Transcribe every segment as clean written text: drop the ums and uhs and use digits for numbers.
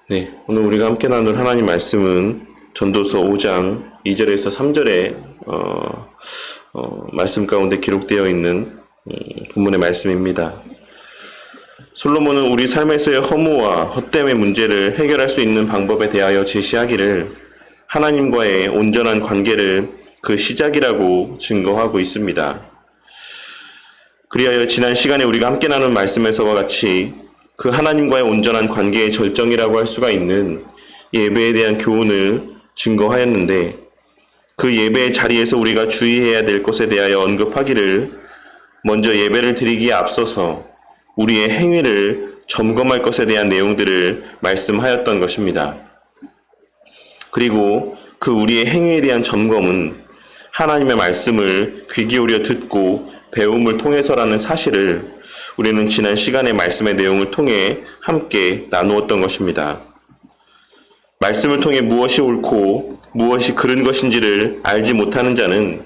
네, 오늘 우리가 함께 나눌 하나님 말씀은 전도서 5장 2절에서 3절의 말씀 가운데 기록되어 있는 본문의 말씀입니다. 솔로몬은 우리 삶에서의 허무와 헛됨의 문제를 해결할 수 있는 방법에 대하여 제시하기를 하나님과의 온전한 관계를 그 시작이라고 증거하고 있습니다. 그리하여 지난 시간에 우리가 함께 나눈 말씀에서와 같이 그 하나님과의 온전한 관계의 절정이라고 할 수가 있는 예배에 대한 교훈을 증거하였는데, 그 예배의 자리에서 우리가 주의해야 될 것에 대하여 언급하기를 먼저 예배를 드리기에 앞서서 우리의 행위를 점검할 것에 대한 내용들을 말씀하였던 것입니다. 그리고 그 우리의 행위에 대한 점검은 하나님의 말씀을 귀 기울여 듣고 배움을 통해서라는 사실을 우리는 지난 시간의 말씀의 내용을 통해 함께 나누었던 것입니다. 말씀을 통해 무엇이 옳고 무엇이 그른 것인지를 알지 못하는 자는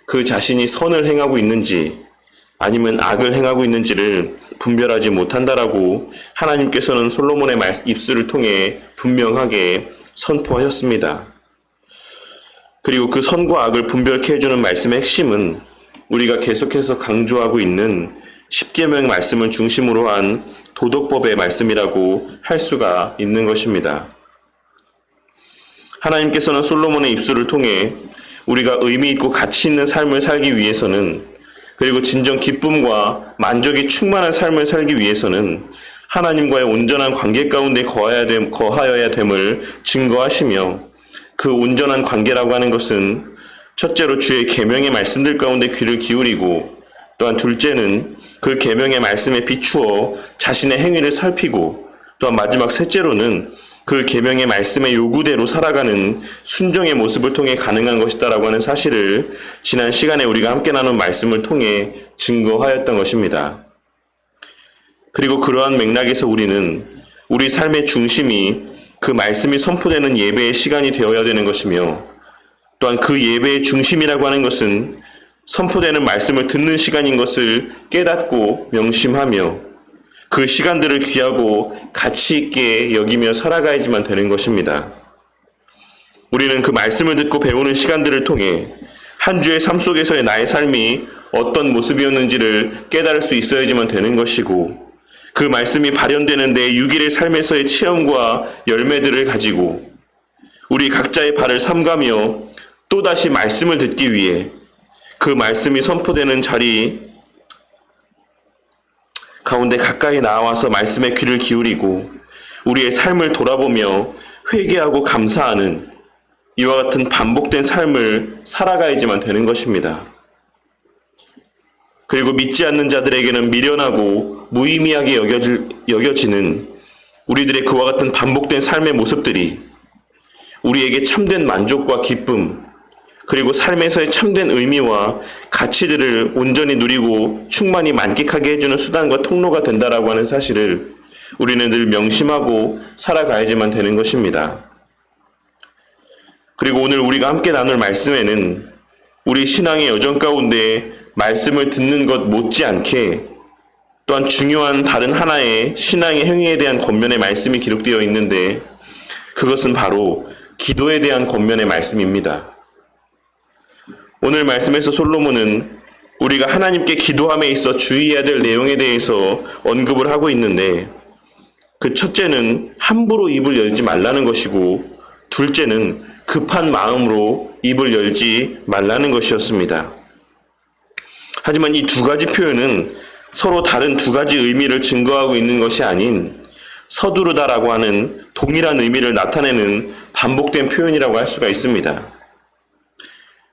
그 자신이 선을 행하고 있는지 아니면 악을 행하고 있는지를 분별하지 못한다라고 하나님께서는 솔로몬의 입술을 통해 분명하게 선포하셨습니다. 그리고 그 선과 악을 분별케 해주는 말씀의 핵심은 우리가 계속해서 강조하고 있는 십계명 말씀을 중심으로 한 도덕법의 말씀이라고 할 수가 있는 것입니다. 하나님께서는 솔로몬의 입술을 통해 우리가 의미 있고 가치 있는 삶을 살기 위해서는, 그리고 진정 기쁨과 만족이 충만한 삶을 살기 위해서는 하나님과의 온전한 관계 가운데 거하여야 됨을 증거하시며, 그 온전한 관계라고 하는 것은 첫째로 주의 계명의 말씀들 가운데 귀를 기울이고, 또한 둘째는 그 계명의 말씀에 비추어 자신의 행위를 살피고, 또한 마지막 셋째로는 그 계명의 말씀의 요구대로 살아가는 순종의 모습을 통해 가능한 것이다라고 하는 사실을 지난 시간에 우리가 함께 나눈 말씀을 통해 증거하였던 것입니다. 그리고 그러한 맥락에서 우리는 우리 삶의 중심이 그 말씀이 선포되는 예배의 시간이 되어야 되는 것이며, 또한 그 예배의 중심이라고 하는 것은 선포되는 말씀을 듣는 시간인 것을 깨닫고 명심하며 그 시간들을 귀하고 가치 있게 여기며 살아가야지만 되는 것입니다. 우리는 그 말씀을 듣고 배우는 시간들을 통해 한 주의 삶 속에서의 나의 삶이 어떤 모습이었는지를 깨달을 수 있어야지만 되는 것이고, 그 말씀이 발현되는 내 6일의 삶에서의 체험과 열매들을 가지고 우리 각자의 발을 삼가며 또다시 말씀을 듣기 위해 그 말씀이 선포되는 자리 가운데 가까이 나와서 말씀에 귀를 기울이고 우리의 삶을 돌아보며 회개하고 감사하는 이와 같은 반복된 삶을 살아가야지만 되는 것입니다. 그리고 믿지 않는 자들에게는 미련하고 무의미하게 여겨지는 우리들의 그와 같은 반복된 삶의 모습들이 우리에게 참된 만족과 기쁨, 그리고 삶에서의 참된 의미와 가치들을 온전히 누리고 충만히 만끽하게 해주는 수단과 통로가 된다라고 하는 사실을 우리는 늘 명심하고 살아가야지만 되는 것입니다. 그리고 오늘 우리가 함께 나눌 말씀에는 우리 신앙의 여정 가운데 말씀을 듣는 것 못지않게 또한 중요한 다른 하나의 신앙의 행위에 대한 권면의 말씀이 기록되어 있는데, 그것은 바로 기도에 대한 권면의 말씀입니다. 오늘 말씀에서 솔로몬은 우리가 하나님께 기도함에 있어 주의해야 될 내용에 대해서 언급을 하고 있는데, 그 첫째는 함부로 입을 열지 말라는 것이고, 둘째는 급한 마음으로 입을 열지 말라는 것이었습니다. 하지만 이 두 가지 표현은 서로 다른 두 가지 의미를 증거하고 있는 것이 아닌 서두르다라고 하는 동일한 의미를 나타내는 반복된 표현이라고 할 수가 있습니다.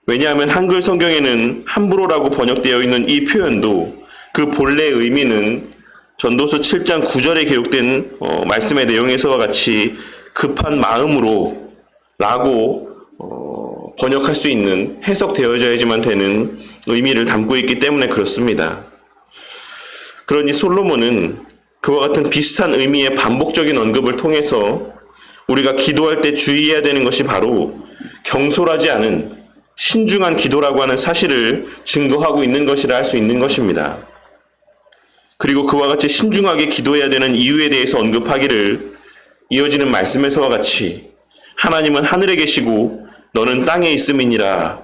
왜냐하면 한글 성경에는 함부로라고 번역되어 있는 이 표현도 그 본래의 의미는 전도서 7장 9절에 기록된 말씀의 내용에서와 같이 급한 마음으로 라고 번역할 수 있는, 해석되어져야지만 되는 의미를 담고 있기 때문에 그렇습니다. 그러니 솔로몬은 그와 같은 비슷한 의미의 반복적인 언급을 통해서 우리가 기도할 때 주의해야 되는 것이 바로 경솔하지 않은 신중한 기도라고 하는 사실을 증거하고 있는 것이라 할 수 있는 것입니다. 그리고 그와 같이 신중하게 기도해야 되는 이유에 대해서 언급하기를 이어지는 말씀에서와 같이 하나님은 하늘에 계시고 너는 땅에 있음이니라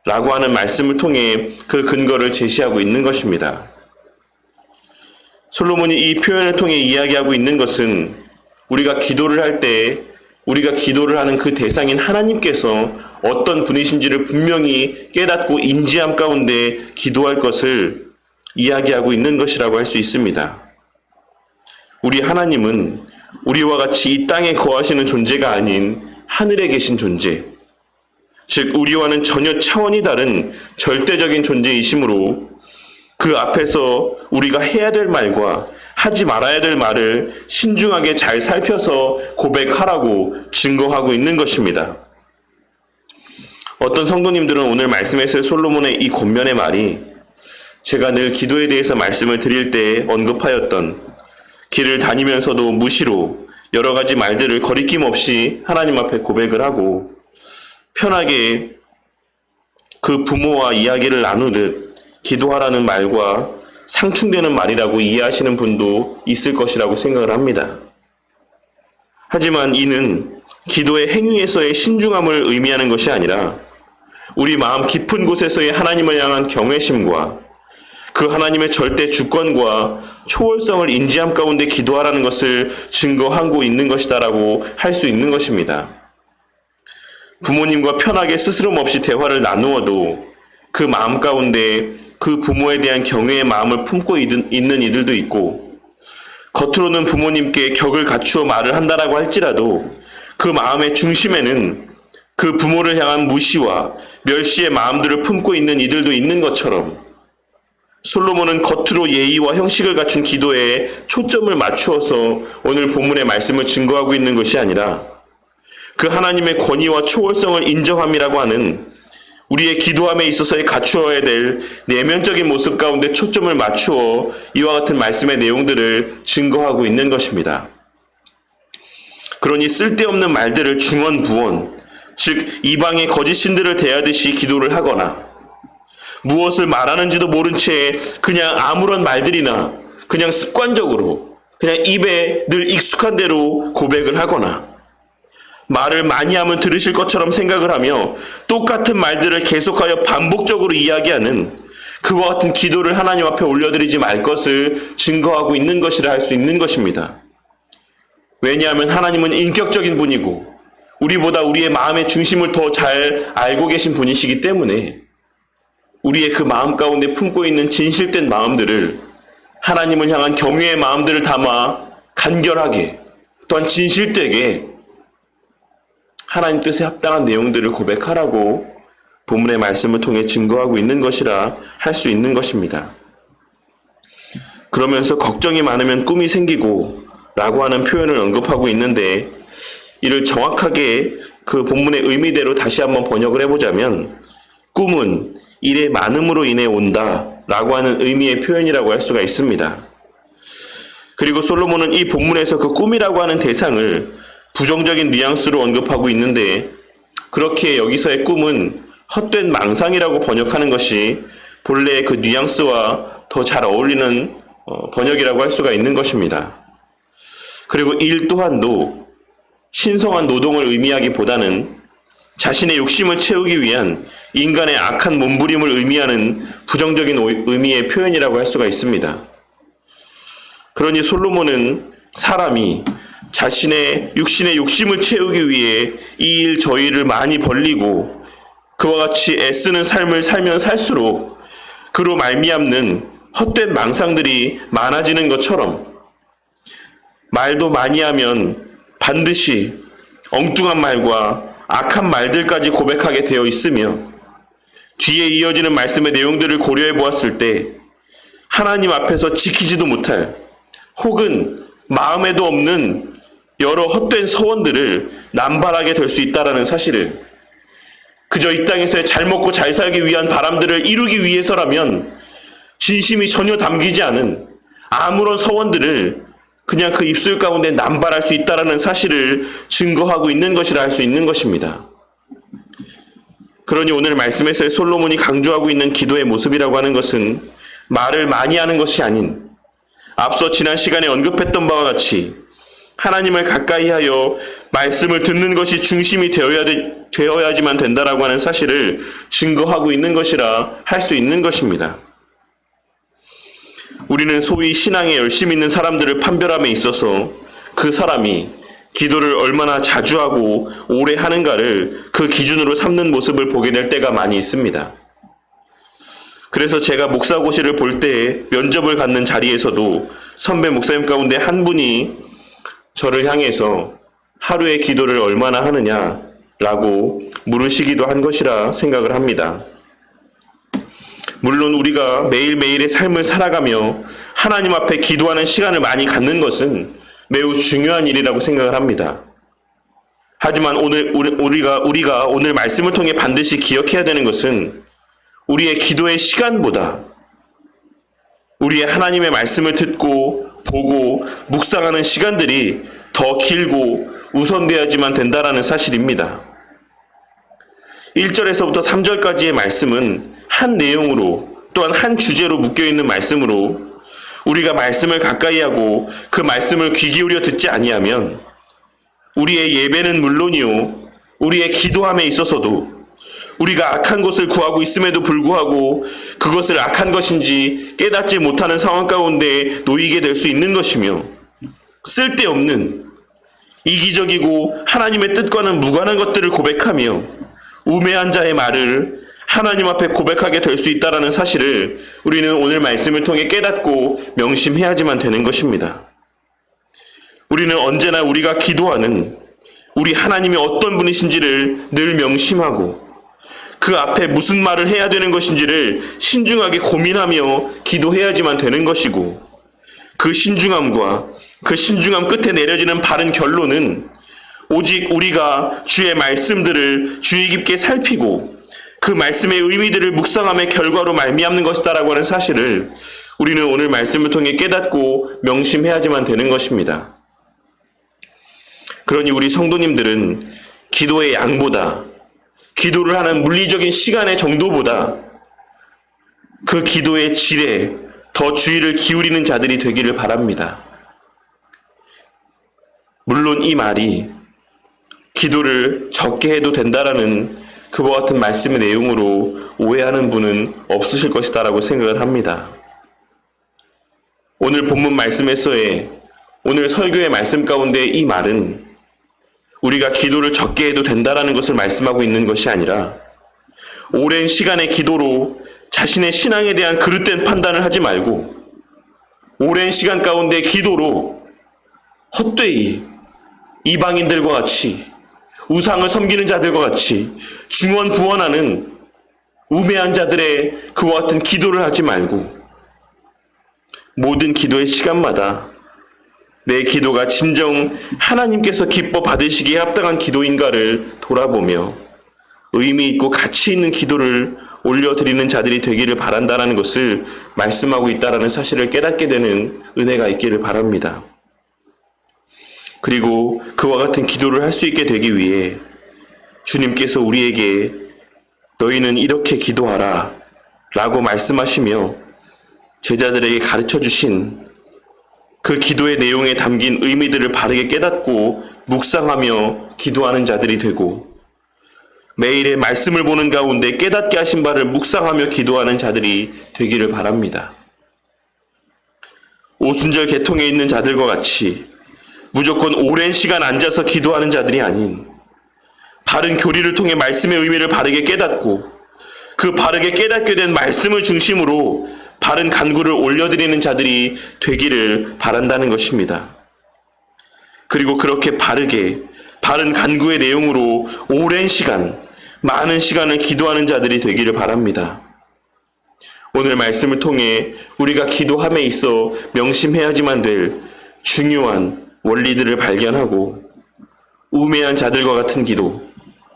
라고 하는 말씀을 통해 그 근거를 제시하고 있는 것입니다. 솔로몬이 이 표현을 통해 이야기하고 있는 것은 우리가 기도를 할 때 우리가 기도를 하는 그 대상인 하나님께서 어떤 분이신지를 분명히 깨닫고 인지함 가운데 기도할 것을 이야기하고 있는 것이라고 할 수 있습니다. 우리 하나님은 우리와 같이 이 땅에 거하시는 존재가 아닌 하늘에 계신 존재, 즉 우리와는 전혀 차원이 다른 절대적인 존재이시므로 그 앞에서 우리가 해야 될 말과 하지 말아야 될 말을 신중하게 잘 살펴서 고백하라고 증거하고 있는 것입니다. 어떤 성도님들은 오늘 말씀에서의 솔로몬의 이 권면의 말이 제가 늘 기도에 대해서 말씀을 드릴 때 언급하였던 길을 다니면서도 무시로 여러 가지 말들을 거리낌 없이 하나님 앞에 고백을 하고 편하게 그 부모와 이야기를 나누듯 기도하라는 말과 상충되는 말이라고 이해하시는 분도 있을 것이라고 생각을 합니다. 하지만 이는 기도의 행위에서의 신중함을 의미하는 것이 아니라 우리 마음 깊은 곳에서의 하나님을 향한 경외심과 그 하나님의 절대 주권과 초월성을 인지함 가운데 기도하라는 것을 증거하고 있는 것이다라고 할 수 있는 것입니다. 부모님과 편하게 스스럼 없이 대화를 나누어도 그 마음 가운데 그 부모에 대한 경외의 마음을 품고 있는 이들도 있고 겉으로는 부모님께 격을 갖추어 말을 한다라고 할지라도 그 마음의 중심에는 그 부모를 향한 무시와 멸시의 마음들을 품고 있는 이들도 있는 것처럼 솔로몬은 겉으로 예의와 형식을 갖춘 기도에 초점을 맞추어서 오늘 본문의 말씀을 증거하고 있는 것이 아니라 그 하나님의 권위와 초월성을 인정함이라고 하는 우리의 기도함에 있어서의 갖추어야 될 내면적인 모습 가운데 초점을 맞추어 이와 같은 말씀의 내용들을 증거하고 있는 것입니다. 그러니 쓸데없는 말들을 중언부언, 즉 이방의 거짓 신들을 대하듯이 기도를 하거나 무엇을 말하는지도 모른 채 그냥 아무런 말들이나 그냥 습관적으로 그냥 입에 늘 익숙한 대로 고백을 하거나 말을 많이 하면 들으실 것처럼 생각을 하며 똑같은 말들을 계속하여 반복적으로 이야기하는 그와 같은 기도를 하나님 앞에 올려드리지 말 것을 증거하고 있는 것이라 할 수 있는 것입니다. 왜냐하면 하나님은 인격적인 분이고 우리보다 우리의 마음의 중심을 더 잘 알고 계신 분이시기 때문에 우리의 그 마음 가운데 품고 있는 진실된 마음들을 하나님을 향한 경외의 마음들을 담아 간결하게 또한 진실되게 하나님 뜻에 합당한 내용들을 고백하라고 본문의 말씀을 통해 증거하고 있는 것이라 할 수 있는 것입니다. 그러면서 걱정이 많으면 꿈이 생기고 라고 하는 표현을 언급하고 있는데 이를 정확하게 그 본문의 의미대로 다시 한번 번역을 해보자면 꿈은 일의 많음으로 인해 온다 라고 하는 의미의 표현이라고 할 수가 있습니다. 그리고 솔로몬은 이 본문에서 그 꿈이라고 하는 대상을 부정적인 뉘앙스로 언급하고 있는데 그렇게 여기서의 꿈은 헛된 망상이라고 번역하는 것이 본래의 그 뉘앙스와 더 잘 어울리는 번역이라고 할 수가 있는 것입니다. 그리고 일 또한도 신성한 노동을 의미하기보다는 자신의 욕심을 채우기 위한 인간의 악한 몸부림을 의미하는 부정적인 의미의 표현이라고 할 수가 있습니다. 그러니 솔로몬은 사람이 자신의 육신의 욕심을 채우기 위해 이 일 저 일을 많이 벌리고 그와 같이 애쓰는 삶을 살면 살수록 그로 말미암는 헛된 망상들이 많아지는 것처럼 말도 많이 하면 반드시 엉뚱한 말과 악한 말들까지 고백하게 되어 있으며 뒤에 이어지는 말씀의 내용들을 고려해 보았을 때 하나님 앞에서 지키지도 못할 혹은 마음에도 없는 여러 헛된 서원들을 남발하게 될 수 있다는 사실을 그저 이 땅에서의 잘 먹고 잘 살기 위한 바람들을 이루기 위해서라면 진심이 전혀 담기지 않은 아무런 서원들을 그냥 그 입술 가운데 남발할 수 있다는 사실을 증거하고 있는 것이라 할 수 있는 것입니다. 그러니 오늘 말씀에서의 솔로몬이 강조하고 있는 기도의 모습이라고 하는 것은 말을 많이 하는 것이 아닌 앞서 지난 시간에 언급했던 바와 같이 하나님을 가까이 하여 말씀을 듣는 것이 중심이 되어야지만 된다라고 하는 사실을 증거하고 있는 것이라 할 수 있는 것입니다. 우리는 소위 신앙에 열심히 있는 사람들을 판별함에 있어서 그 사람이 기도를 얼마나 자주 하고 오래 하는가를 그 기준으로 삼는 모습을 보게 될 때가 많이 있습니다. 그래서 제가 목사고시를 볼 때 면접을 갖는 자리에서도 선배 목사님 가운데 한 분이 저를 향해서 하루에 기도를 얼마나 하느냐라고 물으시기도 한 것이라 생각을 합니다. 물론 우리가 매일매일의 삶을 살아가며 하나님 앞에 기도하는 시간을 많이 갖는 것은 매우 중요한 일이라고 생각을 합니다. 하지만 우리가 오늘 말씀을 통해 반드시 기억해야 되는 것은 우리의 기도의 시간보다 우리의 하나님의 말씀을 듣고 보고 묵상하는 시간들이 더 길고 우선되어야지만 된다라는 사실입니다. 1절에서부터 3절까지의 말씀은 한 내용으로 또한 한 주제로 묶여있는 말씀으로 우리가 말씀을 가까이 하고 그 말씀을 귀 기울여 듣지 아니하면 우리의 예배는 물론이요 우리의 기도함에 있어서도 우리가 악한 것을 구하고 있음에도 불구하고 그것을 악한 것인지 깨닫지 못하는 상황 가운데 놓이게 될 수 있는 것이며 쓸데없는 이기적이고 하나님의 뜻과는 무관한 것들을 고백하며 우매한 자의 말을 하나님 앞에 고백하게 될 수 있다는 사실을 우리는 오늘 말씀을 통해 깨닫고 명심해야지만 되는 것입니다. 우리는 언제나 우리가 기도하는 우리 하나님이 어떤 분이신지를 늘 명심하고 그 앞에 무슨 말을 해야 되는 것인지를 신중하게 고민하며 기도해야지만 되는 것이고 그 신중함과 그 신중함 끝에 내려지는 바른 결론은 오직 우리가 주의 말씀들을 주의 깊게 살피고 그 말씀의 의미들을 묵상함의 결과로 말미암는 것이다라고 하는 사실을 우리는 오늘 말씀을 통해 깨닫고 명심해야지만 되는 것입니다. 그러니 우리 성도님들은 기도의 양보다 기도를 하는 물리적인 시간의 정도보다 그 기도의 질에 더 주의를 기울이는 자들이 되기를 바랍니다. 물론 이 말이 기도를 적게 해도 된다라는 그와 같은 말씀의 내용으로 오해하는 분은 없으실 것이다라고 생각을 합니다. 오늘 본문 말씀에서의 오늘 설교의 말씀 가운데 이 말은 우리가 기도를 적게 해도 된다라는 것을 말씀하고 있는 것이 아니라 오랜 시간의 기도로 자신의 신앙에 대한 그릇된 판단을 하지 말고 오랜 시간 가운데 기도로 헛되이 이방인들과 같이 우상을 섬기는 자들과 같이 중언부언하는 우매한 자들의 그와 같은 기도를 하지 말고 모든 기도의 시간마다 내 기도가 진정 하나님께서 기뻐 받으시기에 합당한 기도인가를 돌아보며 의미 있고 가치 있는 기도를 올려드리는 자들이 되기를 바란다는 것을 말씀하고 있다는 사실을 깨닫게 되는 은혜가 있기를 바랍니다. 그리고 그와 같은 기도를 할 수 있게 되기 위해 주님께서 우리에게 너희는 이렇게 기도하라 라고 말씀하시며 제자들에게 가르쳐 주신 그 기도의 내용에 담긴 의미들을 바르게 깨닫고 묵상하며 기도하는 자들이 되고 매일의 말씀을 보는 가운데 깨닫게 하신 바를 묵상하며 기도하는 자들이 되기를 바랍니다. 오순절 계통에 있는 자들과 같이 무조건 오랜 시간 앉아서 기도하는 자들이 아닌 바른 교리를 통해 말씀의 의미를 바르게 깨닫고 그 바르게 깨닫게 된 말씀을 중심으로 바른 간구를 올려드리는 자들이 되기를 바란다는 것입니다. 그리고 그렇게 바른 간구의 내용으로 오랜 시간, 많은 시간을 기도하는 자들이 되기를 바랍니다. 오늘 말씀을 통해 우리가 기도함에 있어 명심해야지만 될 중요한 원리들을 발견하고 우매한 자들과 같은 기도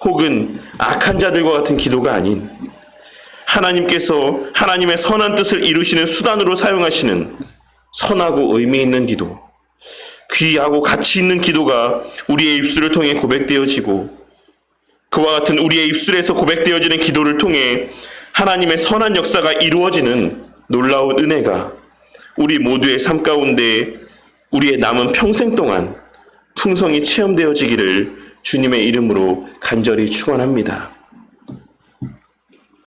혹은 악한 자들과 같은 기도가 아닌 하나님께서 하나님의 선한 뜻을 이루시는 수단으로 사용하시는 선하고 의미 있는 기도, 귀하고 가치 있는 기도가 우리의 입술을 통해 고백되어지고 그와 같은 우리의 입술에서 고백되어지는 기도를 통해 하나님의 선한 역사가 이루어지는 놀라운 은혜가 우리 모두의 삶 가운데 우리의 남은 평생 동안 풍성히 체험되어지기를 주님의 이름으로 간절히 축원합니다.